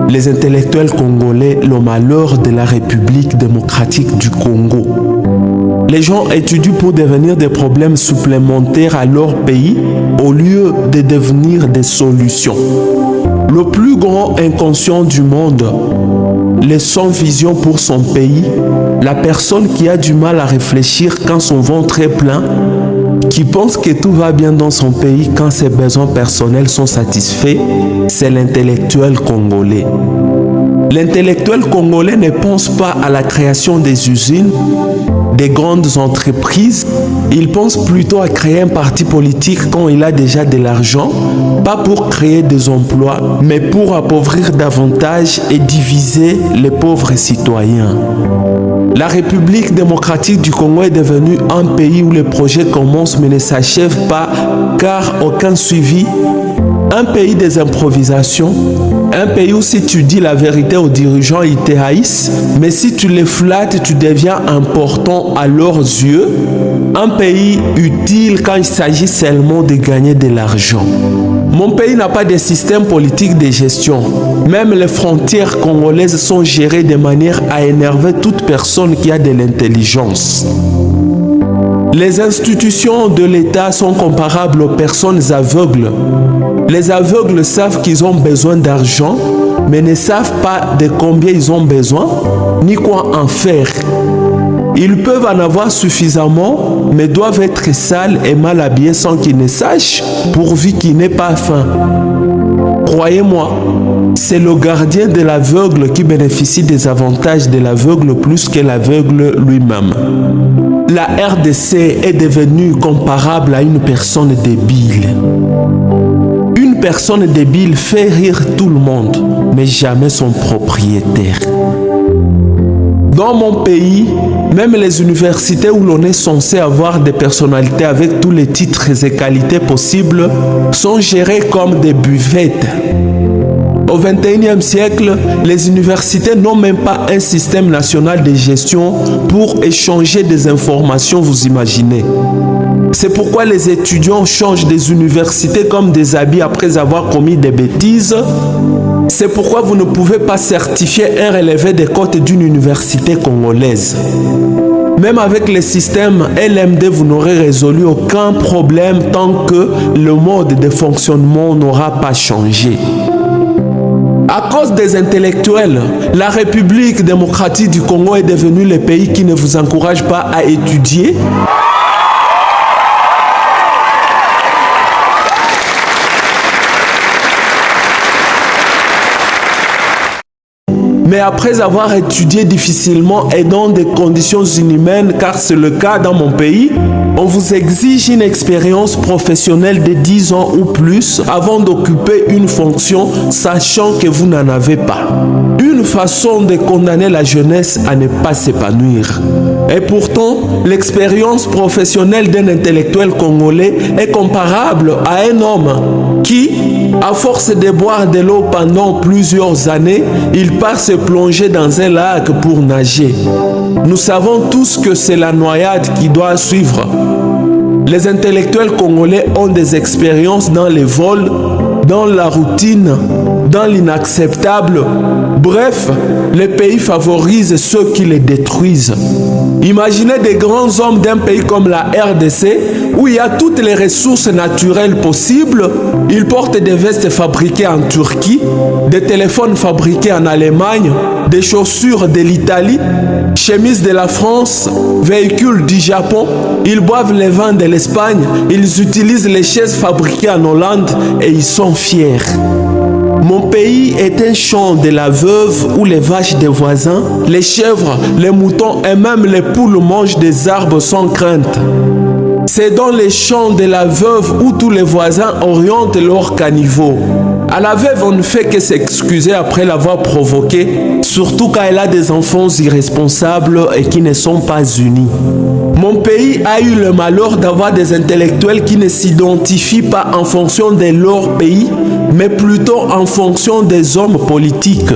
les intellectuels congolais le malheur de la République démocratique du Congo. Les gens étudient pour devenir des problèmes supplémentaires à leur pays au lieu de devenir des solutions. Le plus grand inconscient du monde, le sans vision pour son pays, la personne qui a du mal à réfléchir quand son ventre est plein, qui pense que tout va bien dans son pays quand ses besoins personnels sont satisfaits, c'est l'intellectuel congolais. L'intellectuel congolais ne pense pas à la création des usines, des grandes entreprises. Il pense plutôt à créer un parti politique quand il a déjà de l'argent, pas pour créer des emplois, mais pour appauvrir davantage et diviser les pauvres citoyens. La République démocratique du Congo est devenue un pays où les projets commencent mais ne s'achèvent pas car aucun suivi. Un pays des improvisations, un pays où si tu dis la vérité aux dirigeants, ils te haïssent, mais si tu les flattes, tu deviens important à leurs yeux. Un pays utile quand il s'agit seulement de gagner de l'argent. Mon pays n'a pas de système politique de gestion. Même les frontières congolaises sont gérées de manière à énerver toute personne qui a de l'intelligence. Les institutions de l'État sont comparables aux personnes aveugles. Les aveugles savent qu'ils ont besoin d'argent, mais ne savent pas de combien ils ont besoin, ni quoi en faire. Ils peuvent en avoir suffisamment, mais doivent être sales et mal habillés sans qu'ils ne sachent, pourvu qu'ils n'aient pas faim. Croyez-moi, c'est le gardien de l'aveugle qui bénéficie des avantages de l'aveugle plus que l'aveugle lui-même. La RDC est devenue comparable à une personne débile. Une personne débile fait rire tout le monde, mais jamais son propriétaire. Dans mon pays, même les universités où l'on est censé avoir des personnalités avec tous les titres et qualités possibles sont gérées comme des buvettes. Au XXIe siècle, les universités n'ont même pas un système national de gestion pour échanger des informations, vous imaginez. C'est pourquoi les étudiants changent des universités comme des habits après avoir commis des bêtises. C'est pourquoi vous ne pouvez pas certifier un relevé des cotes d'une université congolaise. Même avec le système LMD, vous n'aurez résolu aucun problème tant que le mode de fonctionnement n'aura pas changé. À cause des intellectuels, la République démocratique du Congo est devenue le pays qui ne vous encourage pas à étudier. Mais après avoir étudié difficilement et dans des conditions inhumaines, car c'est le cas dans mon pays, on vous exige une expérience professionnelle de 10 ans ou plus avant d'occuper une fonction, sachant que vous n'en avez pas. Une façon de condamner la jeunesse à ne pas s'épanouir. Et pourtant, l'expérience professionnelle d'un intellectuel congolais est comparable à un homme qui, à force de boire de l'eau pendant plusieurs années, il part se plonger dans un lac pour nager. Nous savons tous que c'est la noyade qui doit suivre. Les intellectuels congolais ont des expériences dans les vols, dans la routine, dans l'inacceptable. Bref, les pays favorisent ceux qui les détruisent. Imaginez des grands hommes d'un pays comme la RDC, où il y a toutes les ressources naturelles possibles. Ils portent des vestes fabriquées en Turquie, des téléphones fabriqués en Allemagne, des chaussures de l'Italie, chemises de la France, véhicules du Japon. Ils boivent le vin de l'Espagne, ils utilisent les chaises fabriquées en Hollande et ils sont fiers. Mon pays est un champ de la veuve où les vaches des voisins, les chèvres, les moutons et même les poules mangent des arbres sans crainte. C'est dans les champs de la veuve où tous les voisins orientent leur caniveau. À la veuve, on ne fait que s'excuser après l'avoir provoquée, surtout quand elle a des enfants irresponsables et qui ne sont pas unis. Mon pays a eu le malheur d'avoir des intellectuels qui ne s'identifient pas en fonction de leur pays, mais plutôt en fonction des hommes politiques.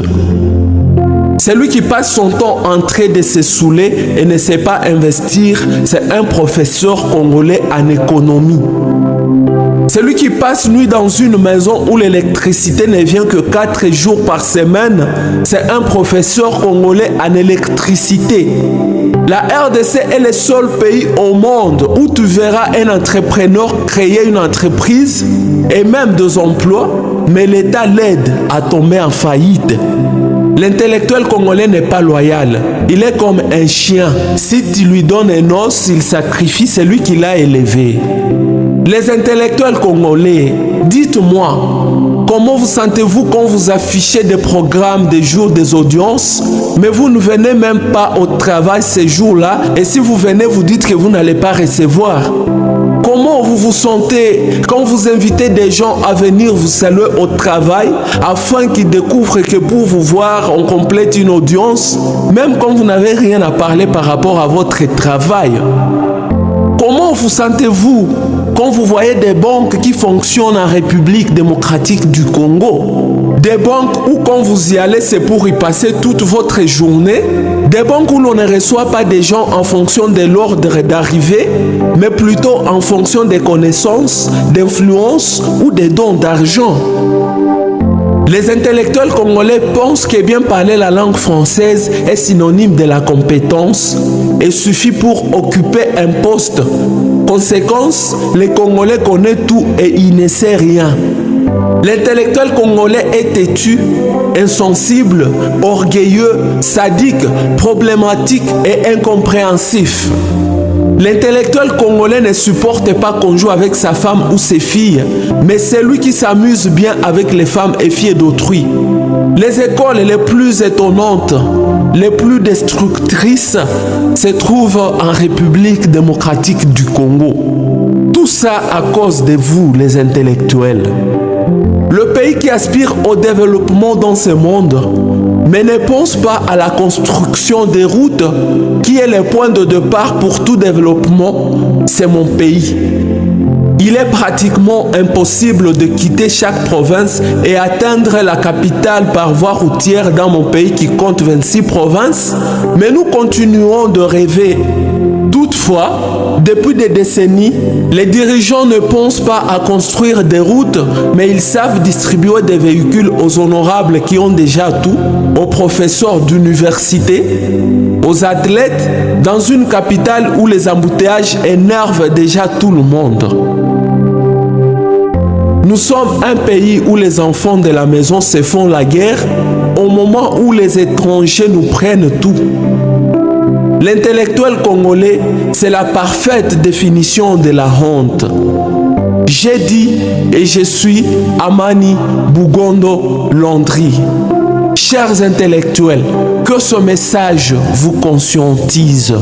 Celui qui passe son temps en train de se saouler et ne sait pas investir, c'est un professeur congolais en économie. Celui qui passe nuit dans une maison où l'électricité ne vient que 4 jours par semaine, c'est un professeur congolais en électricité. La RDC est le seul pays au monde où tu verras un entrepreneur créer une entreprise et même des emplois, mais l'État l'aide à tomber en faillite. L'intellectuel congolais n'est pas loyal. Il est comme un chien. Si tu lui donnes un os, il sacrifie celui qui l'a élevé. Les intellectuels congolais, dites-moi, comment vous sentez-vous quand vous affichez des programmes, des jours, des audiences, mais vous ne venez même pas au travail ces jours-là, et si vous venez, vous dites que vous n'allez pas recevoir? Comment vous vous sentez quand vous invitez des gens à venir vous saluer au travail afin qu'ils découvrent que pour vous voir, on complète une audience, même quand vous n'avez rien à parler par rapport à votre travail? Comment vous sentez-vous quand vous voyez des banques qui fonctionnent en République démocratique du Congo? Des banques où quand vous y allez, c'est pour y passer toute votre journée. Des banques où l'on ne reçoit pas des gens en fonction de l'ordre d'arrivée, mais plutôt en fonction des connaissances, d'influence ou des dons d'argent. Les intellectuels congolais pensent que bien parler la langue française est synonyme de la compétence et suffit pour occuper un poste. Conséquence, les Congolais connaissent tout et il ne sait rien. L'intellectuel congolais est têtu, insensible, orgueilleux, sadique, problématique et incompréhensif. L'intellectuel congolais ne supporte pas qu'on joue avec sa femme ou ses filles, mais c'est lui qui s'amuse bien avec les femmes et filles d'autrui. Les écoles les plus étonnantes, les plus destructrices se trouvent en République démocratique du Congo. Tout ça à cause de vous, les intellectuels. Le pays qui aspire au développement dans ce monde, mais ne pense pas à la construction des routes, qui est le point de départ pour tout développement, c'est mon pays. Il est pratiquement impossible de quitter chaque province et atteindre la capitale par voie routière dans mon pays qui compte 26 provinces, mais nous continuons de rêver. Toutefois, depuis des décennies, les dirigeants ne pensent pas à construire des routes, mais ils savent distribuer des véhicules aux honorables qui ont déjà tout, aux professeurs d'université, aux athlètes, dans une capitale où les embouteillages énervent déjà tout le monde. Nous sommes un pays où les enfants de la maison se font la guerre au moment où les étrangers nous prennent tout. L'intellectuel congolais, c'est la parfaite définition de la honte. J'ai dit et je suis Amani Bugondo Landry. Chers intellectuels, que ce message vous conscientise.